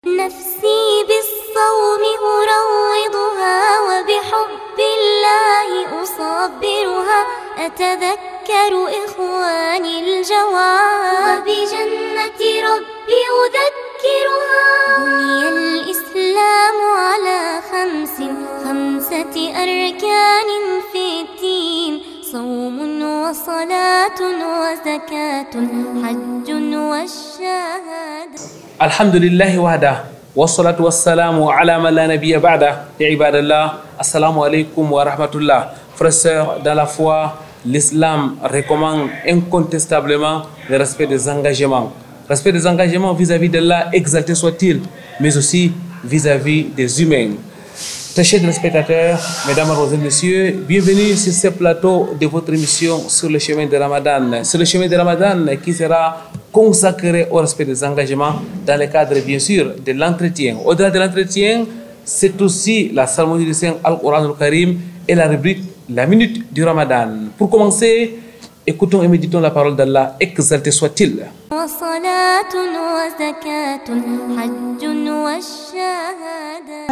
نفسي بالصوم أروضها وبحب الله أصبرها أتذكر إخواني الجواب وبجنة ربي أذكرها بني الإسلام على خمسة أركان في الدين صوم وصلاة وزكاة حج والشهادة. الحمد لله وحده والصلاة والسلام على من لا نبي بعده. يا عباد الله, assalamu alaikum wa rahmatullah. Frères et sœurs, dans la foi, l'islam recommande incontestablement le respect des engagements. Respect des engagements vis-à-vis d'Allah, exalté soit-il, mais aussi vis-à-vis des humains. Très chers téléspectateurs, mesdames, mademoiselles, messieurs, bienvenue sur ce plateau de votre émission sur le chemin de Ramadan. Sur le chemin de Ramadan qui sera consacré au respect des engagements dans le cadre, bien sûr, de l'entretien. Au-delà de l'entretien, c'est aussi la cérémonie du Saint Al-Qur'an al-Karim et la rubrique La Minute du Ramadan. Pour commencer, écoutons et méditons la parole d'Allah, exalté soit-il.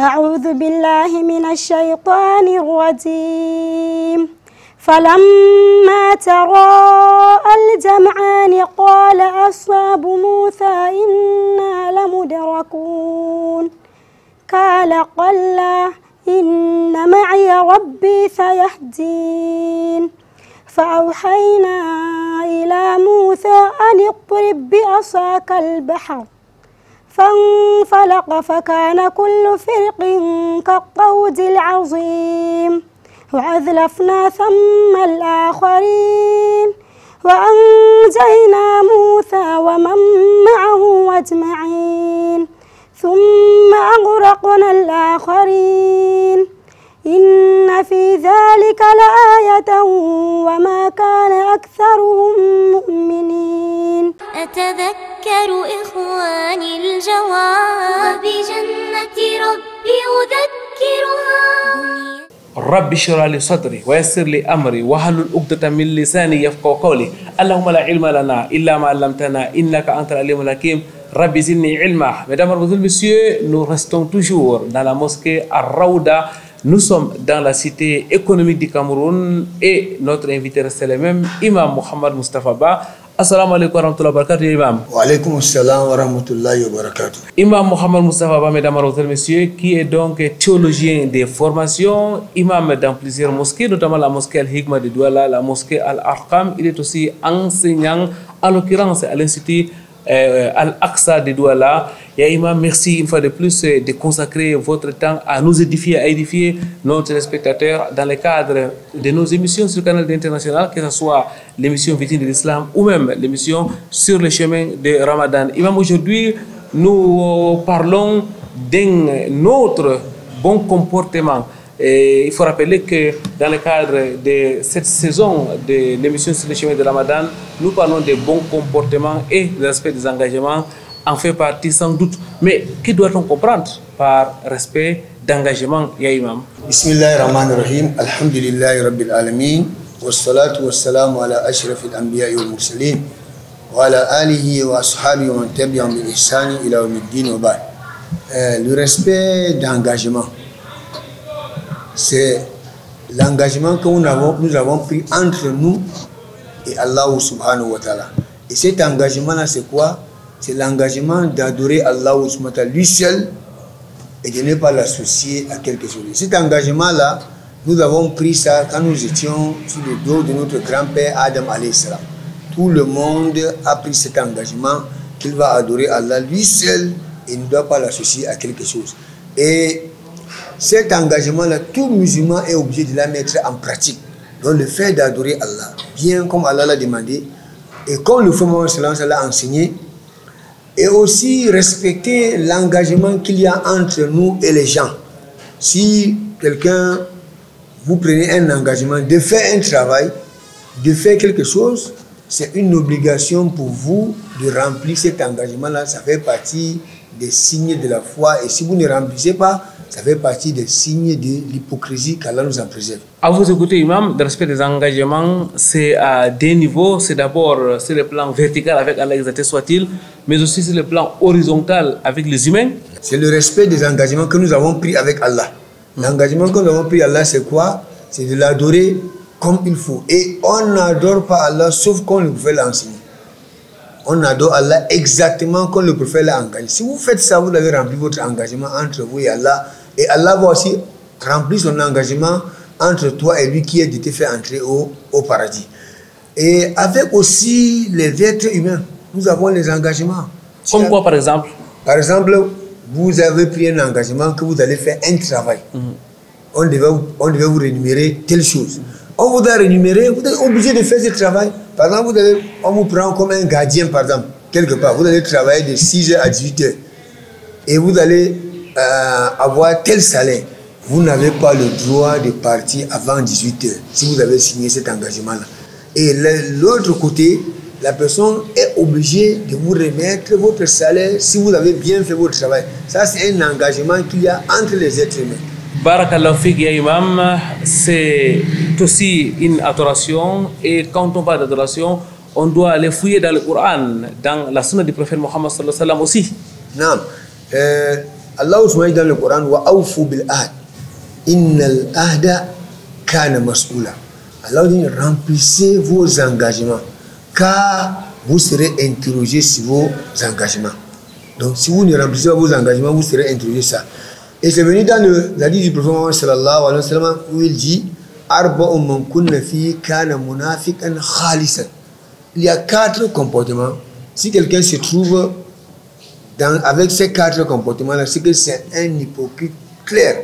أعوذ بالله من الشيطان الرجيم. فلما تراءى الجمعان قال أصحاب موسى إنا لمدركون قال كلا إن معي ربي سيهدين فأوحينا إلى موسى أن اضرب بعصاك البحر فانفلق فكان كل فرق كالطود العظيم وأزلفنا ثم الآخرين وأنجينا موسى ومن معه أجمعين ثم أغرقنا الآخرين إن في ذلك لآية وما كان أكثرهم مؤمنين. أتذكر إخواني الجواب وبجنة ربي أذكرها رب اشرح لي صدري ويسر لي امري واحلل عقدة من لساني يفقهوا قولي. اللهم لا علم لنا الا ما علمتنا انك انت العليم الحكيم. Rabbi zidni ilma. Mesdames, Mademoiselles, Messieurs, nous restons toujours dans la mosquée à Raouda. Nous sommes dans la cité économique du Cameroun et notre invité reste le même, Imam Mohamed Moustapha Ba. Assalamu alaikum wa rahmatullahi wa barakatuh, Imam. Wa alaikum assalam wa rahmatullahi wa barakatuh. Imam Mohamed Moustapha Ba, mesdames, Mademoiselles, Messieurs, qui est donc théologien de formation, imam dans plusieurs mosquées, notamment la mosquée Al-Hikma de Douala, la mosquée Al-Arqam. Il est aussi enseignant, en l'occurrence à l'Institut Al-Aqsa de Douala. Et Imam, merci une fois de plus de consacrer votre temps à nous édifier, à édifier nos téléspectateurs dans le cadre de nos émissions sur le canal international, que ce soit l'émission Vitrine de l'Islam ou même l'émission sur le chemin de Ramadan. Imam, aujourd'hui, nous parlons d'un autre bon comportement. Et il faut rappeler que dans le cadre de cette saison de l'émission sur le chemin de Ramadan, nous parlons de bons comportements et de respect des engagements en fait partie sans doute. Mais que doit-on comprendre par respect d'engagement, ya Imam? Bismillahirrahmanirrahim. Alhamdulillahi Rabbil Alamin. Wassalatu wassalamu ala ashrafil anbiya'i wal mursalin wa ala alihi wa ashabihi wa man tabi'ahum bi ihsani ila yawmiddin wa ba'd. Le respect d'engagement, c'est l'engagement que nous avons pris entre nous et Allah subhanahu wa ta'ala. Et cet engagement-là, c'est quoi? C'est l'engagement d'adorer Allah subhanahu wa ta'ala lui seul et de ne pas l'associer à quelque chose. Cet engagement-là, nous avons pris ça quand nous étions sur le dos de notre grand-père Adam alayhi salam. Tout le monde a pris cet engagement qu'il va adorer Allah lui seul et ne doit pas l'associer à quelque chose. Et cet engagement-là, tout musulman est obligé de la mettre en pratique. Donc le fait d'adorer Allah, bien comme Allah l'a demandé, et comme le Prophète Mohammed l'a enseigné, et aussi respecter l'engagement qu'il y a entre nous et les gens. Si quelqu'un, vous prenez un engagement de faire un travail, de faire quelque chose, c'est une obligation pour vous de remplir cet engagement-là. Ça fait partie des signes de la foi. Et si vous ne remplissez pas, ça fait partie des signes de l'hypocrisie qu'Allah nous en préserve. À vous écouter, Imam, le respect des engagements, c'est à deux niveaux. C'est d'abord sur le plan vertical avec Allah exalté soit-il, mais aussi sur le plan horizontal avec les humains. C'est le respect des engagements que nous avons pris avec Allah. L'engagement que nous avons pris avec Allah, c'est quoi? C'est de l'adorer comme il faut. Et on n'adore pas Allah sauf comme le prophète l'a enseigné. On adore Allah exactement comme le prophète l'a engagé. Si vous faites ça, vous avez rempli votre engagement entre vous et Allah. Et Allah va aussi remplir son engagement entre toi et lui qui est de te faire entrer au paradis. Et avec aussi les êtres humains, nous avons les engagements. Comme quoi, par exemple? Par exemple, vous avez pris un engagement que vous allez faire un travail. On devait vous rémunérer telle chose. On vous a rémunéré, vous êtes obligé de faire ce travail. Par exemple, on vous prend comme un gardien, par exemple, quelque part. Vous allez travailler de 6h à 18h. Et vous allez avoir tel salaire. Vous n'avez pas le droit de partir avant 18h si vous avez signé cet engagement-là. Et de l'autre côté, la personne est obligée de vous remettre votre salaire si vous avez bien fait votre travail. Ça, c'est un engagement qu'il y a entre les êtres humains. Barakallahu fik, ya Imam, c'est aussi une adoration. Et quand on parle d'adoration, on doit aller fouiller dans le Coran, dans la sunna du prophète Mohammed sallallahu alayhi wa sallam aussi. Non. Allah subhanahu dans le Coran, wa awfu bil ahd. Innal ahda kana mas'oula. Allah dit, remplissez vos engagements, car vous serez interrogés sur vos engagements. Donc, si vous ne remplissez pas vos engagements, vous serez interrogés ça. Et c'est venu dans le hadith du prophète Mohammed sallallahu alayhi wa sallam où il dit, arba'un man kunna fi kana munafiqan khalisan. Il y a 4 comportements. Si quelqu'un se trouve avec ces 4 comportements-là, c'est que c'est un hypocrite clair.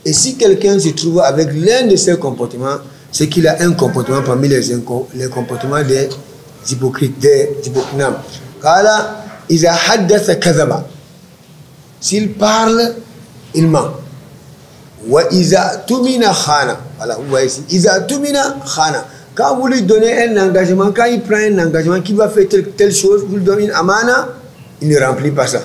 Et si quelqu'un se trouve avec l'un de ces comportements, c'est qu'il a un comportement parmi les comportements des hypocrites, s'il parle, il ment. Voilà, vous voyez ici. Quand vous lui donnez un engagement, quand il prend un engagement qui va faire telle chose, vous lui donnez une amana, il ne remplit pas ça.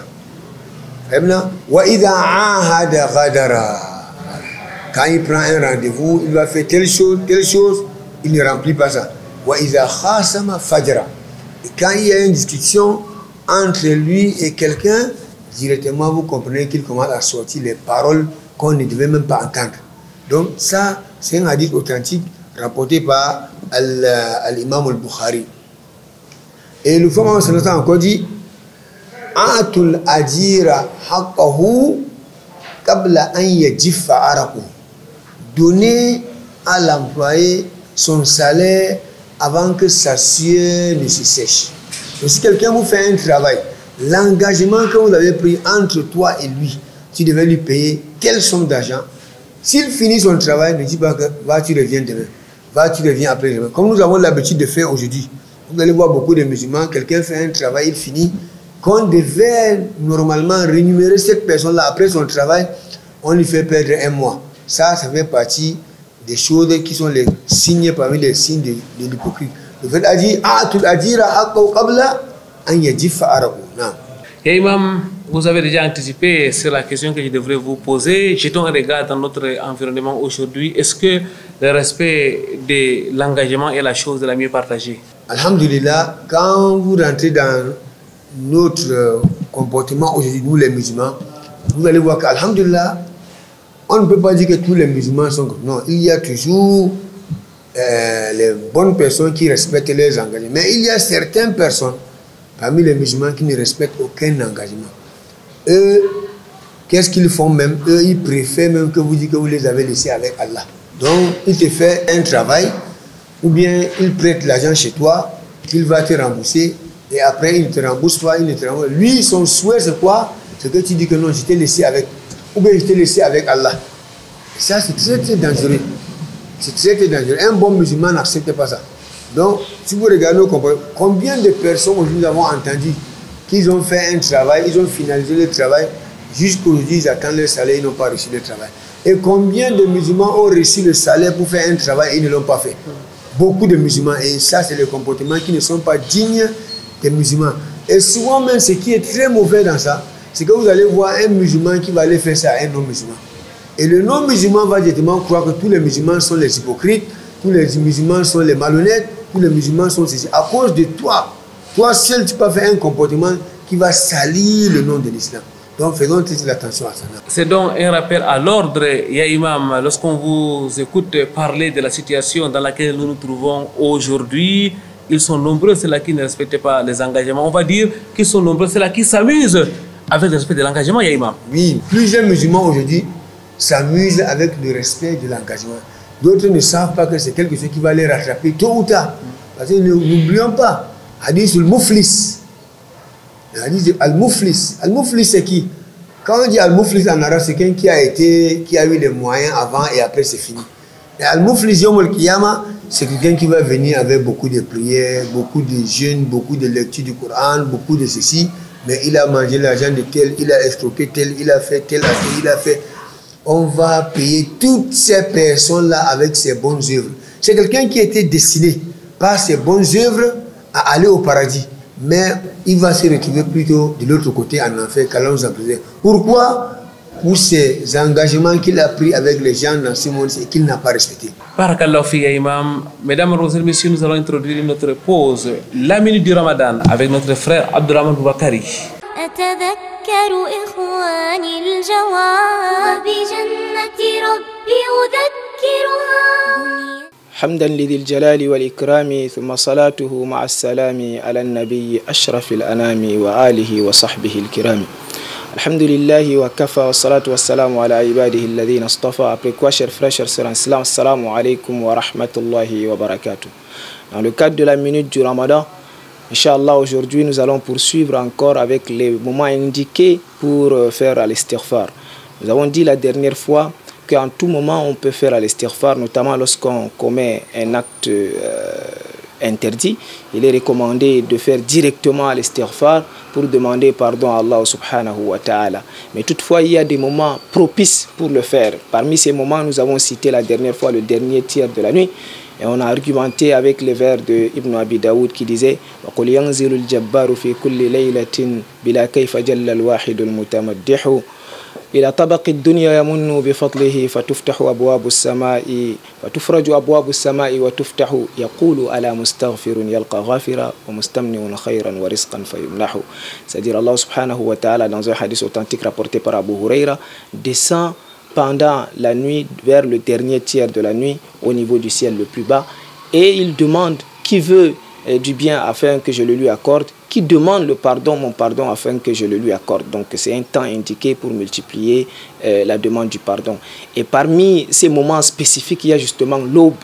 Quand il prend un rendez-vous, il va faire telle chose, il ne remplit pas ça. Et quand il y a une discussion entre lui et quelqu'un, directement vous comprenez qu'il commence à sortir les paroles qu'on ne devait même pas entendre. Donc ça, c'est un hadith authentique rapporté par l'imam al-Bukhari. Et le Prophète sallallahu alayhi wa sallam encore dit, A'atul ajira haqqahu qabla an yajiffa araqu. Donnez à l'employé son salaire avant que sa sueur ne se sèche. Donc si quelqu'un vous fait un travail, l'engagement que vous avez pris entre toi et lui, tu devais lui payer telle somme d'argent. S'il finit son travail, ne dis pas que va, tu reviens demain. Va, tu reviens après demain. Comme nous avons l'habitude de faire aujourd'hui. Vous allez voir beaucoup de musulmans, quelqu'un fait un travail, il finit. Qu'on devait normalement rémunérer cette personne-là après son travail, on lui fait perdre un mois. Ça fait partie des choses qui sont les signes parmi les signes de l'hypocrite. Le fait d'agir, et Imam, vous avez déjà anticipé sur la question que je devrais vous poser. Jetons un regard dans notre environnement aujourd'hui. Est-ce que le respect de l'engagement est la chose la mieux partagée? Alhamdulillah, quand vous rentrez dans notre comportement aujourd'hui, nous les musulmans, vous allez voir qu'alhamdulillah, on ne peut pas dire que tous les musulmans sont comme non. Il y a toujours les bonnes personnes qui respectent leurs engagements. Mais il y a certaines personnes parmi les musulmans qui ne respectent aucun engagement. Eux, qu'est-ce qu'ils font même? Eux, ils préfèrent même que vous dites que vous les avez laissés avec Allah. Donc, il te fait un travail, ou bien il prête l'argent chez toi, qu'il va te rembourser, et après il ne te rembourse pas, il ne te rembourse. Lui, son souhait, c'est quoi? C'est que tu dis que non, je t'ai laissé avec, ou bien je t'ai laissé avec Allah. Et ça, c'est très très dangereux. C'est très très dangereux. Un bon musulman n'accepte pas ça. Donc, si vous regardez, combien de personnes aujourd'hui nous avons entendu qu'ils ont fait un travail, ils ont finalisé le travail, jusqu'aujourd'hui ils attendent leur salaire, ils n'ont pas reçu le travail. Et combien de musulmans ont reçu le salaire pour faire un travail et ils ne l'ont pas fait? Beaucoup de musulmans. Et ça, c'est les comportements qui ne sont pas dignes des musulmans. Et souvent même, ce qui est très mauvais dans ça, c'est que vous allez voir un musulman qui va aller faire ça à un non-musulman. Et le non-musulman va directement croire que tous les musulmans sont les hypocrites, tous les musulmans sont les malhonnêtes, tous les musulmans sont ceci. À cause de toi, toi seul, tu peux faire un comportement qui va salir le nom de l'islam. Donc faisons très attention à ça. C'est donc un rappel à l'ordre, Ya Imam, lorsqu'on vous écoute parler de la situation dans laquelle nous nous trouvons aujourd'hui. Ils sont nombreux, ceux-là qui ne respectent pas les engagements. On va dire qu'ils sont nombreux, ceux-là qui s'amusent avec le respect de l'engagement, Ya Imam. Oui, plusieurs musulmans aujourd'hui s'amusent avec le respect de l'engagement. D'autres ne savent pas que c'est quelque chose qui va les rattraper tôt ou tard. Parce que n'oublions pas, hadith al-Muflis. Hadith al-Muflis. Al-Muflis, c'est qui? Quand on dit al-Muflis en arabe, c'est quelqu'un qui a eu les moyens avant et après c'est fini. Et al-Muflis Yawm al-Qiyamah, c'est quelqu'un qui va venir avec beaucoup de prières, beaucoup de jeûnes, beaucoup de lectures du Coran, beaucoup de ceci, mais il a mangé l'argent de tel, il a escroqué tel, il a fait tel, il a fait. On va payer toutes ces personnes-là avec ses bonnes œuvres. C'est quelqu'un qui était destiné par ses bonnes œuvres à aller au paradis, mais il va se retrouver plutôt de l'autre côté en enfer qu'Allah nous en préserve. Pourquoi? Pour ces engagements qu'il a pris avec les gens dans ce monde et qu'il n'a pas respecté. Barakallahu fi ya Imam. Mesdames, Messieurs, nous allons introduire notre pause, la minute du Ramadan, avec notre frère Abdurrahman Boubakari. أتذكر إخواني الجواب بجنة ربي أذكرها حمدا لذي الجلال والإكرام ثم صلاته مع السلام على النبي أشرف الأنام وآله وصحبه الكرام. الحمد لله وكفى والصلاة والسلام على عباده الذين اصطفى. Après quoi, chers frères, chers sœurs en islam, assalamu alaikum wa rahmatullahi wa barakatuh. Dans le cadre de la minute du Ramadan, Inch'Allah, aujourd'hui, nous allons poursuivre encore avec les moments indiqués pour faire al-istighfar. Nous avons dit la dernière fois qu'en tout moment, on peut faire al-istighfar, notamment lorsqu'on commet un acte interdit. Il est recommandé de faire directement al-istighfar pour demander pardon à Allah subhanahu wa ta'ala. Mais toutefois, il y a des moments propices pour le faire. Parmi ces moments, nous avons cité la dernière fois le dernier tiers de la nuit. Et on a argumenté avec les vers de Ibn Abi Daoud qui disait وَقُلْ يَنْزِلُ الْجَبَّارُ فِي كُلِّ لَيْلَةٍ بِلَا كَيْفَ جَلَّ الْوَاحِدُ الْمُتَمَدِّحُ إلى طبق الدنيا يمن بفضله فتفتح أبواب السماء فتفرج أبواب السماء وتفتح يقول ألا مستغفر يلقى غافرا ومستمنع خيرا ورزقا فيمنح. C'est-à-dire Allah subhanahu wa ta'ala dans un hadith authentique rapporté par Abu Huraira descend pendant la nuit vers le dernier tiers de la nuit au niveau du ciel le plus bas et il demande qui veut du bien afin que je le lui accorde, qui demande le pardon, mon pardon, afin que je le lui accorde. Donc c'est un temps indiqué pour multiplier la demande du pardon. Et parmi ces moments spécifiques, il y a justement l'aube,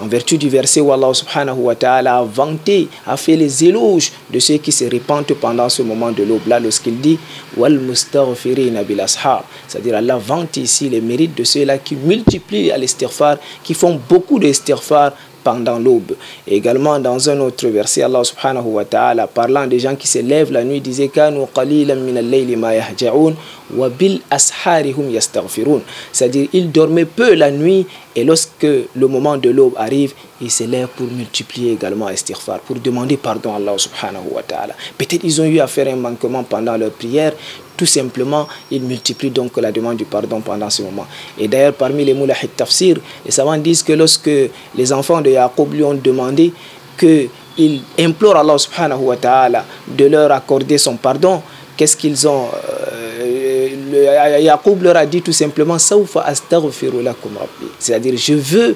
en vertu du verset où Allah subhanahu wa ta'ala a vanté, a fait les éloges de ceux qui se répandent pendant ce moment de l'aube-là, lorsqu'il dit wal mustaghfirina bil ashar, c'est-à-dire Allah vante ici les mérites de ceux-là qui multiplient l'istighfar, qui font beaucoup d'istighfar pendant l'aube. Et également dans un autre verset, Allah subhanahu wa ta'ala, parlant des gens qui se lèvent la nuit, disait kanu qalilan min al-layli ma yahja'un wa bil asharihum yastaghfirun, c'est-à-dire ils dormaient peu la nuit et lorsque le moment de l'aube arrive, ils se lèvent pour multiplier également istighfar, pour demander pardon à Allah subhanahu wa ta'ala. Peut-être ils ont eu à faire un manquement pendant leur prière, tout simplement, ils multiplient donc la demande du pardon pendant ce moment. Et d'ailleurs, parmi les moulahid tafsir, les savants disent que lorsque les enfants de Yaqub lui ont demandé qu'il implore Allah subhanahu wa ta'ala de leur accorder son pardon, qu'est-ce qu'ils ont Yaqub leur a dit tout simplement Sawfa astaghfiru lakum rabbi, c'est-à-dire je veux,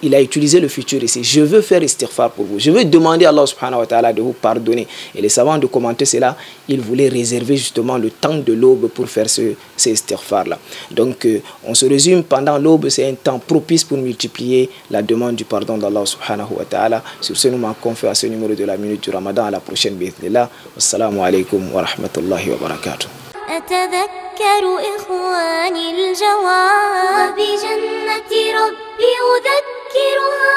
il a utilisé le futur ici, je veux faire istighfar pour vous, je veux demander à Allah subhanahu wa ta'ala de vous pardonner. Et les savants de commenter cela, ils voulaient réserver justement le temps de l'aube pour faire ces istighfar là. Donc on se résume, pendant l'aube c'est un temps propice pour multiplier la demande du pardon d'Allah subhanahu wa ta'ala. Sur ce, nous manquons fait à ce numéro de la minute du Ramadan. À la prochaine, bi'idhnillah. Wassalamu alaikum wa rahmatullahi wa barakatuh. أتذكر إخواني الجواب بجنة ربي أذكرها.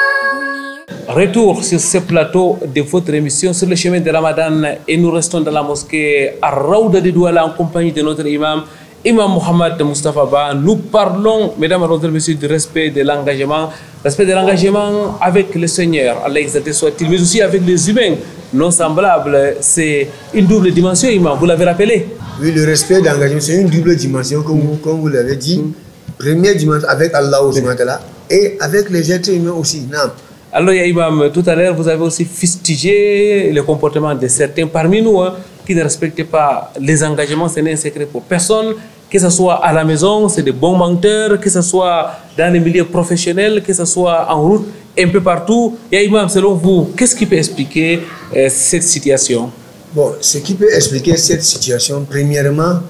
Retour sur ce plateau de votre émission sur le chemin de Ramadan et nous restons dans la mosquée Ar-Rawda de Douala en compagnie de notre imam, Imam Mohamed Mustafa Ba. Nous parlons, mesdames et messieurs, du respect de l'engagement avec le Seigneur, Allah exalté soit-il, mais aussi avec les humains non semblables. C'est une double dimension, imam, vous l'avez rappelé. Oui, le respect d'engagement, c'est une double dimension, comme vous l'avez dit. Première dimension avec Allah et avec les êtres humains aussi. Non. Alors, Imam, tout à l'heure, vous avez aussi fustigé le comportement de certains parmi nous qui ne respectent pas les engagements. Ce n'est un secret pour personne. Que ce soit à la maison, c'est des bons menteurs, que ce soit dans les milieux professionnels, que ce soit en route, un peu partout. Imam, selon vous, qu'est-ce qui peut expliquer cette situation? Bon, ce qui peut expliquer cette situation, premièrement,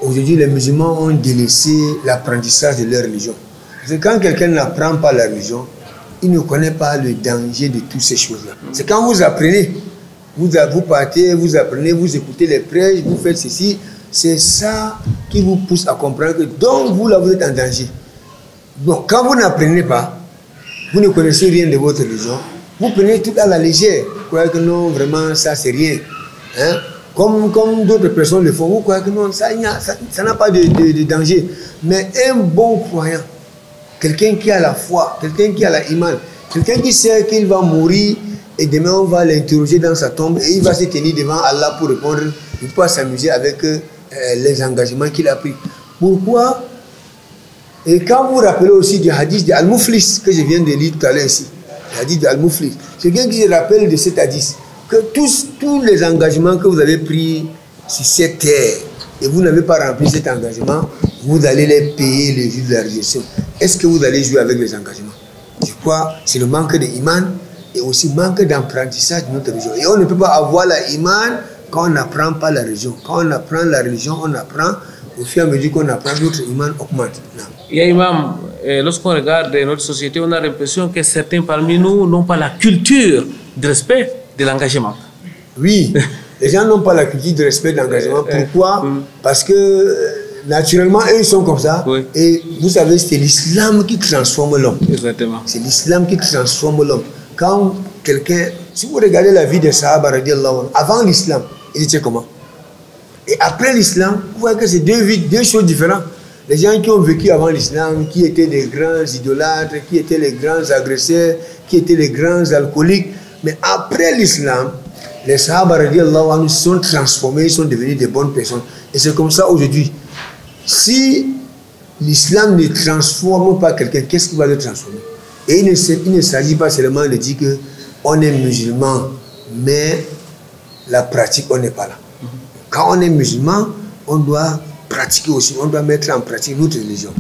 aujourd'hui, les musulmans ont délaissé l'apprentissage de leur religion. Parce que quand quelqu'un n'apprend pas la religion, il ne connaît pas le danger de toutes ces choses-là. C'est quand vous apprenez, vous partez, vous apprenez, vous écoutez les prêches, vous faites ceci, c'est ça qui vous pousse à comprendre que donc vous là, vous êtes en danger. Donc quand vous n'apprenez pas, vous ne connaissez rien de votre religion, vous prenez tout à la légère. Vous croyez que non, vraiment, ça c'est rien. Hein? Comme d'autres personnes le font, vous croyez que non, ça n'a pas de danger. Mais un bon croyant, quelqu'un qui a la foi, quelqu'un qui a la iman, quelqu'un qui sait qu'il va mourir et demain on va l'interroger dans sa tombe et il va se tenir devant Allah pour répondre, il peut s'amuser avec les engagements qu'il a pris. Pourquoi? Et quand vous vous rappelez aussi du hadith de Al-Muflis que je viens de lire tout à l'heure ici, le hadith de Al-Muflis, c'est quelqu'un qui se rappelle de cet hadith, que tous les engagements que vous avez pris sur cette terre et vous n'avez pas rempli cet engagement, vous allez les payer les jours de la résurrection. Est-ce que vous allez jouer avec les engagements? Je crois que c'est le manque d'iman et aussi manque d'apprentissage de notre religion. Et on ne peut pas avoir la iman quand on n'apprend pas la religion. Quand on apprend la religion, on apprend, au fur et à mesure qu'on apprend, notre iman augmente. Imam, lorsqu'on regarde notre société, on a l'impression que certains parmi nous n'ont pas la culture de respect de l'engagement. Oui, les gens n'ont pas la culture de respect de l'engagement. Pourquoi? Parce que naturellement, eux, ils sont comme ça. Oui. Et vous savez, c'est l'islam qui transforme l'homme. Exactement. C'est l'islam qui transforme l'homme. Quand quelqu'un... Si vous regardez la vie des Sahaba, avant l'islam, ils étaient comment? Et après l'islam, vous voyez que c'est deux choses différentes. Les gens qui ont vécu avant l'islam, qui étaient des grands idolâtres, qui étaient les grands agresseurs, qui étaient les grands alcooliques. Mais après l'islam, les Sahaba se sont transformés, ils sont devenus des bonnes personnes. Et c'est comme ça aujourd'hui. Si l'islam ne transforme pas quelqu'un, qu'est-ce qui va le transformer? Et il ne s'agit pas seulement de dire qu'on est musulman, mais la pratique, on n'est pas là. Quand on est musulman, on doit pratiquer aussi, on doit mettre en pratique notre religion.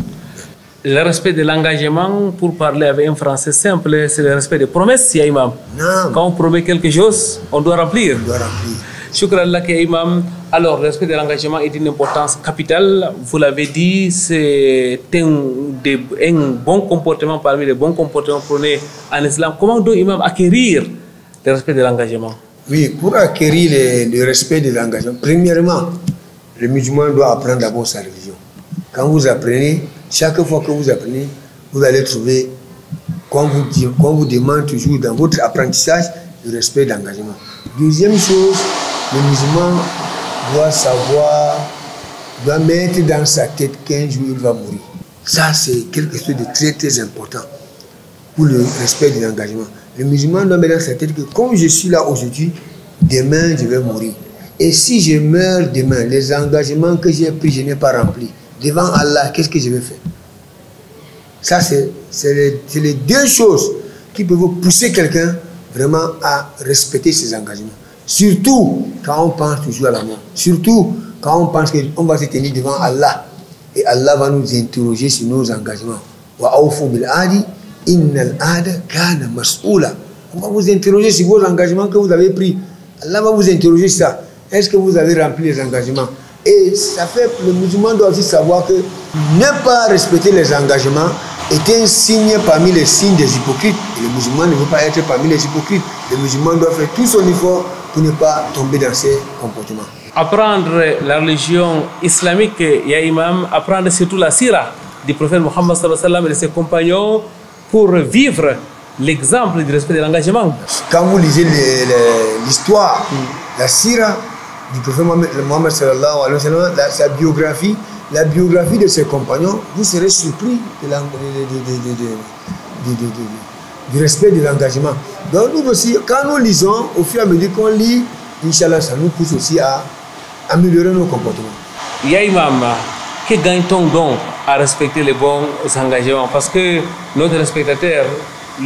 Le respect de l'engagement, pour parler avec un français simple, c'est le respect des promesses, ya Imam. Non. Quand on promet quelque chose, on doit remplir. On doit remplir. Shukran lak, ya Imam. Alors, le respect de l'engagement est d'une importance capitale. Vous l'avez dit, c'est un bon comportement parmi les bons comportements prônés en islam. Comment doit Imam acquérir le respect de l'engagement? Oui, pour acquérir le respect de l'engagement, premièrement, le musulman doit apprendre d'abord sa religion. Quand vous apprenez, chaque fois que vous apprenez, vous allez trouver, qu'on vous demande toujours dans votre apprentissage, le respect d'engagement. Deuxième chose, le musulman doit savoir, doit mettre dans sa tête qu'un jour il va mourir. Ça, c'est quelque chose de très très important pour le respect de l'engagement. Le musulman doit mettre dans sa tête que comme je suis là aujourd'hui, demain je vais mourir. Et si je meurs demain, les engagements que j'ai pris, je n'ai pas remplis. Devant Allah, qu'est-ce que je vais faire? Ça, c'est les deux choses qui peuvent pousser quelqu'un vraiment à respecter ses engagements. Surtout quand on pense toujours à la mort. Surtout quand on pense qu'on va se tenir devant Allah. Et Allah va nous interroger sur nos engagements. On va vous interroger sur vos engagements que vous avez pris. Allah va vous interroger sur ça. Est-ce que vous avez rempli les engagements? Et ça fait le musulman doit aussi savoir que ne pas respecter les engagements est un signe parmi les signes des hypocrites. Et le musulman ne veut pas être parmi les hypocrites. Le musulman doit faire tout son effort pour ne pas tomber dans ces comportements. Apprendre la religion islamique, ya Imam, apprendre surtout la sira du prophète Mohammed sallallahu alayhi wa sallam et de ses compagnons pour vivre l'exemple du respect de l'engagement. Quand vous lisez l'histoire, la sira du prophète Mohammed sallallahu alayhi wa sallam, sa biographie, la biographie de ses compagnons, vous serez surpris du respect de l'engagement. Donc nous aussi, quand nous lisons, au fur et à mesure qu'on lit, Inch'Allah, ça nous pousse aussi à améliorer nos comportements. Ya Imam, que gagne-t-on donc à respecter les bons engagements? Parce que nos téléspectateurs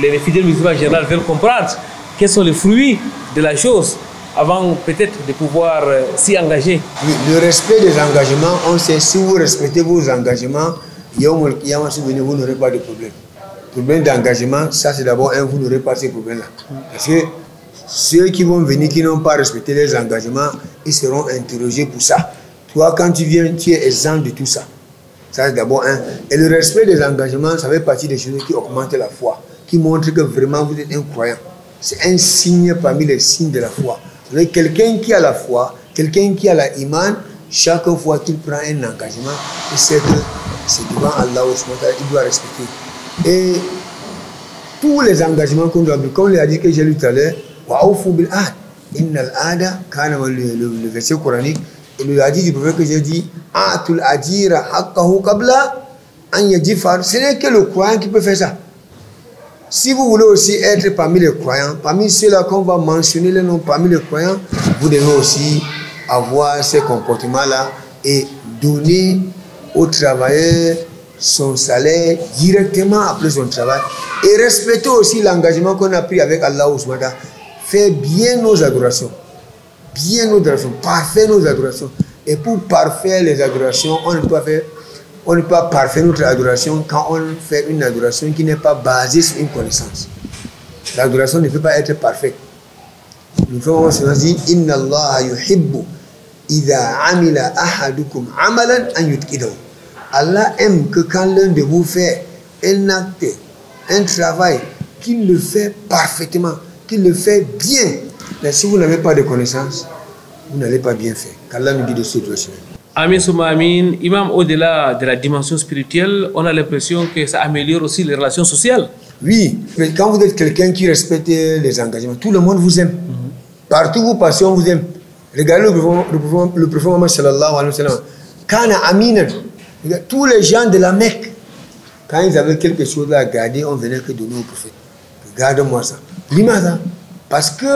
les fidèles musulmans en général veulent comprendre quels sont les fruits de la chose avant peut-être de pouvoir s'y engager. Oui, le respect des engagements, on sait si vous respectez vos engagements, vous n'aurez pas de problème. Le problème d'engagement, ça c'est d'abord vous n'aurez pas ces problèmes-là. Parce que ceux qui vont venir, qui n'ont pas respecté les engagements, ils seront interrogés pour ça. Toi, quand tu viens, tu es exempt de tout ça. Ça c'est d'abord un. Et le respect des engagements, ça fait partie des choses qui augmentent la foi, qui montrent que vraiment vous êtes un croyant. C'est un signe parmi les signes de la foi. Quelqu'un qui a la foi, quelqu'un qui a la iman, chaque fois qu'il prend un engagement, il sait que c'est devant Allah, il doit respecter. Et tous les engagements qu'on doit prendre, comme il a dit que j'ai lu tout à l'heure, le verset coranique, et le hadith du prophète que j'ai dit, ce n'est que le croyant qui peut faire ça. Si vous voulez aussi être parmi les croyants, parmi ceux-là qu'on va mentionner les noms parmi les croyants, vous devez aussi avoir ces comportements-là et donner au travailleur son salaire directement après son travail. Et respecter aussi l'engagement qu'on a pris avec Allah. Faire bien nos adorations. Bien nos adorations. Parfaire nos adorations. Et pour parfaire les adorations, on ne peut pas parfaire notre adoration quand on fait une adoration qui n'est pas basée sur une connaissance. L'adoration ne peut pas être parfaite. Nous faisons ce qu'on dit, Inna Allah yuhibbu idha amila ahadukum amalan an yutqidahu. Allah aime que quand l'un de vous fait un acte, un travail, qu'il le fait parfaitement, qu'il le fait bien. Mais si vous n'avez pas de connaissance, vous n'allez pas bien faire. Qu'Allah nous guide de cette situation. Amin souma amin. Imam, au-delà de la dimension spirituelle, on a l'impression que ça améliore aussi les relations sociales. Oui, mais quand vous êtes quelqu'un qui respecte les engagements, tout le monde vous aime. Partout où vous passez, on vous aime. Regardez le prophète Muhammad sallallahu alayhi wa sallam. Kana aminan. Tous les gens de la Mecque, quand ils avaient quelque chose à garder, on venait que donner au prophète. Regarde-moi ça. Limada. Parce que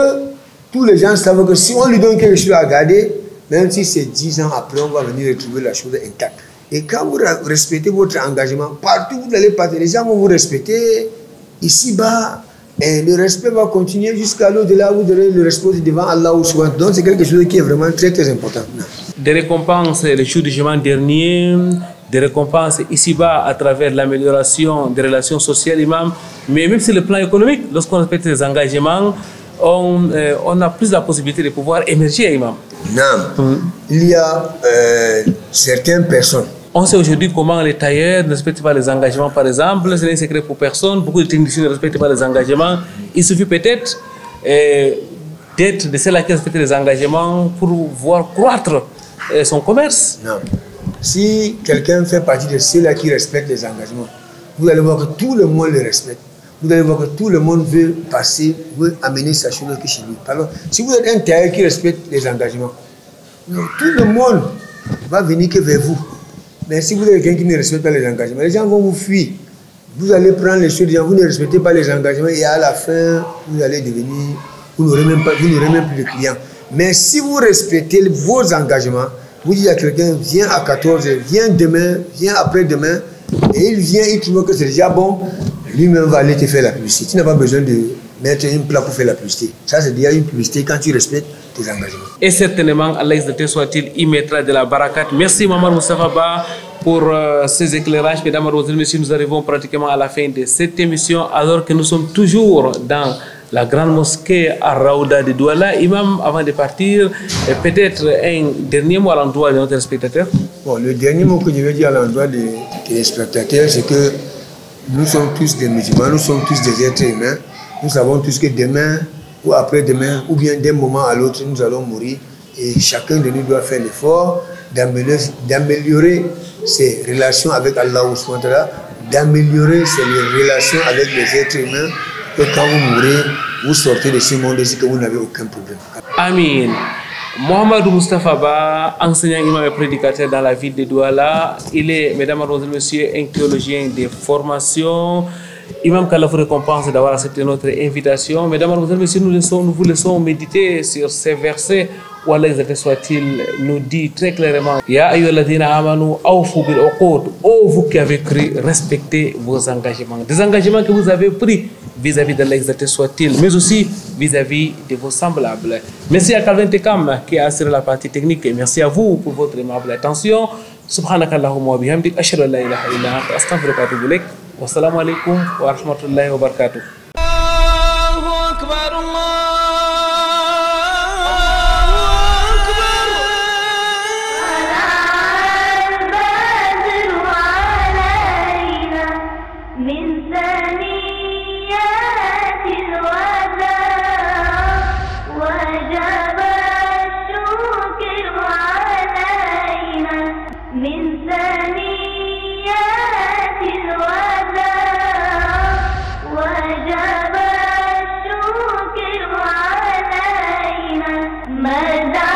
tous les gens savent que si on lui donne quelque chose à garder, même si c'est 10 ans après, on va venir retrouver la chose intacte. Et quand vous respectez votre engagement, partout où vous allez partir, les gens vont vous respecter ici-bas. Et le respect va continuer jusqu'à l'au-delà, vous aurez le respect devant Allah. Donc c'est quelque chose qui est vraiment très très important. Des récompenses le jour du jugement dernier, des récompenses ici-bas à travers l'amélioration des relations sociales, imam. Mais même sur le plan économique, lorsqu'on respecte les engagements, on a plus la possibilité de pouvoir émerger, imam. Non. Il y a certaines personnes. On sait aujourd'hui comment les tailleurs ne respectent pas les engagements, par exemple. C'est un secret pour personne. Beaucoup de techniciens ne respectent pas les engagements. Il suffit peut-être d'être de ceux-là qui respectent les engagements pour voir croître son commerce. Non. Si quelqu'un fait partie de ceux-là qui respectent les engagements, vous allez voir que tout le monde les respecte. Vous allez voir que tout le monde veut passer, veut amener sa chose chez lui. Alors, si vous êtes un tailleur qui respecte les engagements, tout le monde va venir que vers vous. Mais si vous êtes quelqu'un qui ne respecte pas les engagements, les gens vont vous fuir. Vous allez prendre les choses, vous ne respectez pas les engagements et à la fin, vous allez devenir, vous n'aurez même plus de clients. Mais si vous respectez vos engagements, vous dites à quelqu'un, viens à 14h, viens demain, viens après-demain, et il vient, il trouve que c'est déjà bon, lui-même va aller te faire la publicité. Tu n'as pas besoin de mettre une plaque pour faire la publicité. Ça, c'est déjà une publicité quand tu respectes tes engagements. Et certainement, Allah soit-il, y mettra de la barakat. Merci, Maman Moustapha Ba, pour ces éclairages. Mesdames et messieurs, nous arrivons pratiquement à la fin de cette émission, alors que nous sommes toujours dans la grande mosquée à Raouda de Douala. Imam, avant de partir, peut-être un dernier mot à l'endroit de notre spectateur. Bon, le dernier mot que je veux dire à l'endroit des spectateurs, c'est que nous sommes tous des musulmans, nous sommes tous des êtres humains. Nous savons tous que demain ou après-demain, ou bien d'un moment à l'autre, nous allons mourir. Et chacun de nous doit faire l'effort d'améliorer ses relations avec Allah, d'améliorer ses relations avec les êtres humains, que quand vous mourrez, vous sortez de ce monde et que vous n'avez aucun problème. Amin. Mohamedou Moustapha Ba, enseignant imam et prédicateur dans la ville de Douala. Il est, mesdames et messieurs, un théologien de formation. Imam, qu'Allah vous récompense d'avoir accepté notre invitation. Mesdames et messieurs, nous vous laissons méditer sur ces versets où Allah soit-il nous dit très clairement Ya ayyuhalladhina amanu awfu bil uqud. Oh vous qui avez cru, respectez vos engagements. Des engagements que vous avez pris vis-à-vis de l'exalté soit-il, mais aussi vis-à-vis de vos semblables. Merci à Calvin Tekam qui a assuré la partie technique et merci à vous pour votre aimable attention. Subhanakallahumma wa bihamdik, ashhadu an la ilaha illa anta, astaghfiruka wa atubu ilaik. Wassalamu alaikum wa rahmatullahi wa barakatuh. ماذا